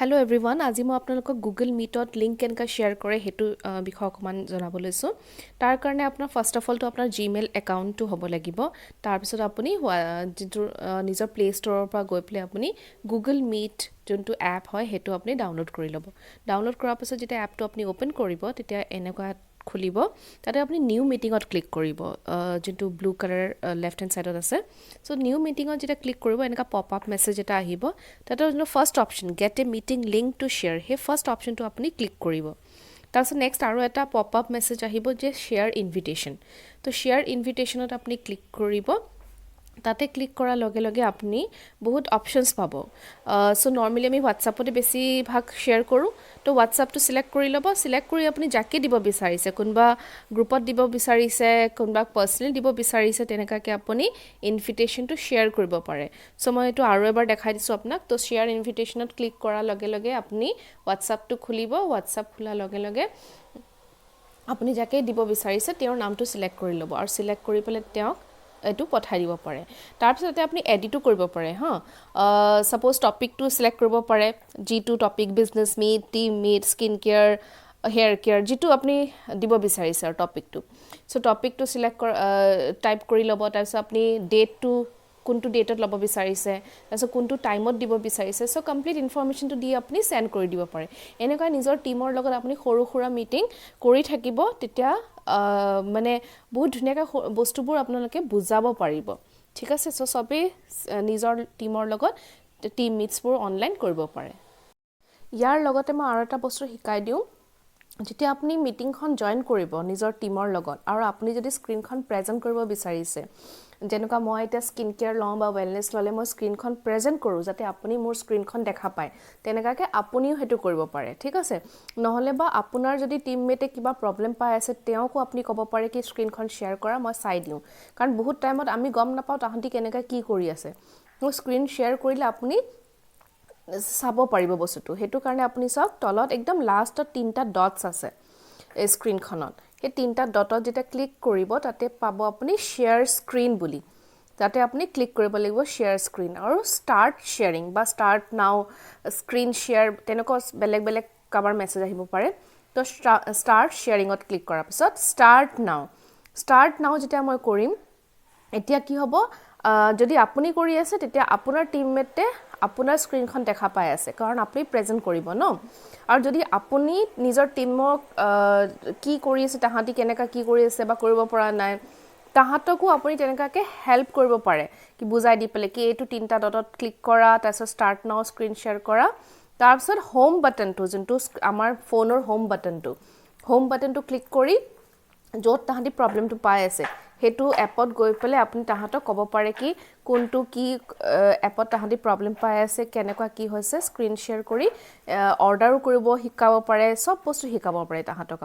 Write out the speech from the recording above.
Hello everyone, আজি মই আপোনালোকক Google Meetত লিংক কেনেকৈ শ্বেয়াৰ কৰে হেতু বিষয় অকমান জনাব লৈছো। তাৰ কাৰণে আপোনাৰ ফাৰ্স্ট অফ অল তো আপোনাৰ Gmail একাউণ্টটো হ'ব লাগিব। তাৰ পিছত আপুনি নিজৰ প্লে ষ্টৰৰ পৰা গৈ প্লে আপুনি Google Meet যোনটো এপ হয় হেতু আপুনি ডাউনলোড কৰি ল'ব। ডাউনলোড কৰাৰ পিছত যেতিয়া এপটো আপুনি ওপেন কৰিব তেতিয়া এনেকুৱা খুলিব তাতে আপুনি নিউ মিটিংত ক্লিক কৰিব যোনটো ব্লু কালাৰ লেফট হেণ্ড সাইডত আছে সো নিউ মিটিংত যেতিয়া ক্লিক কৰিব এনেকা পপ আপ মেছেজ এটা আহিব তাতে যোনটো first option get a meeting link to share হে ফাৰ্স্ট অপচনটো আপুনি ক্লিক কৰিব তাৰপিছত নেক্সট আৰু এটা পপ আপ মেছেজ আহিব যে শ্বেয়াৰ ইনভিটেশ্যন তো শ্বেয়াৰ ইনভিটেশ্যনত আপুনি ক্লিক কৰিব তাতে ক্লিক কৰাৰ লগে লগে আপুনি বহুত অপচনছ পাব সো নৰমালি আমি WhatsAppতে বেছি ভাগ শ্বেয়াৰ কৰো তো WhatsAppটো সিলেক্ট কৰি ল'ব সিলেক্ট কৰি আপুনি যাকে দিব বিচাৰিছে কোনবা গ্ৰুপত দিব বিচাৰিছে কোনবা পাৰ্সনালি দিব বিচাৰিছে তেনেকাকে আপুনি ইনভিটেশ্যনটো শ্বেয়াৰ কৰিব পাৰে সো মই এটো আৰু এবাৰ দেখাই দিছো আপোনাক তো শ্বেয়াৰ ইনভিটেশ্যনত ক্লিক কৰাৰ লগে লগে আপুনি WhatsAppটো খুলিব WhatsApp খোলাৰ লগে লগে আপুনি যাকে দিব বিচাৰিছে তেওঁৰ নামটো সিলেক্ট কৰি ল'ব আৰু সিলেক্ট কৰি পেলে তেওঁক এটো পঠাই দিব পাৰে তাৰ পিছতে আপুনি এডিটো কৰিব পাৰে হা সাপোজ টপিকটো সিলেক্ট কৰিব পাৰে জি2 topic business meet team meet skin care hair care যেটো আপুনি দিব বিচাৰিছে আৰু টপিকটো সো টপিকটো সিলেক্ট টাইপ কৰি ল'ব তাৰপিছত আপুনি ডেটটো কোনটো ডেটত ল'ব বিচাৰিছে তাৰপিছত কোনটো টাইমত দিব বিচাৰিছে সো কমপ্লিট ইনফৰমেশনটো দি আপুনি সেন্ড কৰি দিব পাৰে এনেকৈ নিজৰ টিমৰ লগত আপুনি সৰু সৰু মিটিং কৰি থাকিব তেতিয়া মানে বহুত ধুনীয়াকৈ বস্তুবোৰ আপোনালোকে বুজাব পাৰিব ঠিক আছে সো সবে নিজৰ টিমৰ লগত টিম মিটছবোৰ অনলাইন কৰিব পাৰে ইয়াৰ লগতে মই আৰু এটা বস্তু শিকাই দিও যেতিয়া আপুনি মিটিংখন জয়েন কৰিব নিজৰ টিমৰ লগত আৰু আপুনি যদি স্ক্ৰিনখন প্ৰেজেন্ট কৰিব বিচাৰিছে যেনেকা মই এটা স্কিন কেয়াৰ লওঁ বা ওয়েলনেস ললে মই স্ক্ৰিনখন প্ৰেজেন্ট কৰো যাতে আপুনি মোৰ স্ক্ৰিনখন দেখা পায় তেনেকাকে আপুনিও হেতু কৰিব পাৰে ঠিক আছে নহলে বা আপোনাৰ যদি টিমমেটে কিবা প্ৰবলেম পাই আছে তেওঁকো আপুনি ক'ব পাৰে কি স্ক্ৰিনখন শ্বেয়াৰ কৰা মই চাই দিও কাৰণ বহুত টাইমত আমি গম নাপাও তাহাঁতি কেনেকা কি কৰি আছে মই স্ক্ৰিন শ্বেয়াৰ কৰিলে আপুনি চাব পাৰিব বস্তুটো হেতু কাৰণে আপুনি সব তলত একদম লাষ্টত তিনটা ডটস আছে এই স্ক্ৰিনখনত হে তিনটা ডটত যেটা ক্লিক কৰিব তাতে পাব আপুনি শ্বেয়াৰ স্ক্ৰিন বুলি তাতে আপুনি ক্লিক কৰিব লাগিব শ্বেয়াৰ স্ক্ৰিন আৰু স্টাৰ্ট শ্বেয়াৰিং বা স্টাৰ্ট নাও স্ক্ৰিন শ্বেয়াৰ তেনেকুৱা বেলেগ বেলেগ কভাৰ মেছেজ আহিব পাৰে তো স্টাৰ্ট শ্বেয়াৰিংত ক্লিক কৰাৰ পিছত স্টাৰ্ট নাও যেতিয়া মই কৰিম এতিয়া কি হ'ব যদি আপুনি কৰি আছে তেতিয়া আপোনাৰ টিমমেটে আপোনাৰ স্ক্ৰিনখন দেখা পাই আছে কাৰণ আপুনি প্ৰেজেন্ট কৰিব ন আৰু যদি আপুনি নিজৰ টিমক কি কৰি আছে তাহাঁতি কেনেকা কি কৰি আছে বা কৰিব পৰা নাই তাহাঁতকো আপুনি তেনেকাকে হেল্প কৰিব পাৰে কি বুজাই দি পেলে কি এটো তিনটা ডটত ক্লিক কৰা তাৰপিছত স্টাৰ্ট নাও স্ক্ৰিন শ্বেয়াৰ কৰা তাৰপিছত হোম বাটনটো যোনটো আমাৰ ফোনৰ হোম বাটনটো ক্লিক কৰি য'ত তাহাঁতি প্ৰবলেমটো পাই আছে হেতু এপত গৈ পেলে আপুনি তাহাঁতক ক'ব পাৰে কি কোনটো কি এপত তাহাঁতি প্ৰবলেম পাই আছে কেনেকুৱা কি হৈছে স্ক্ৰিন শ্বেয়াৰ কৰি অৰ্ডাৰো কৰিব শিকাব পাৰে সব বস্তু শিকাব পাৰে তাহাঁতক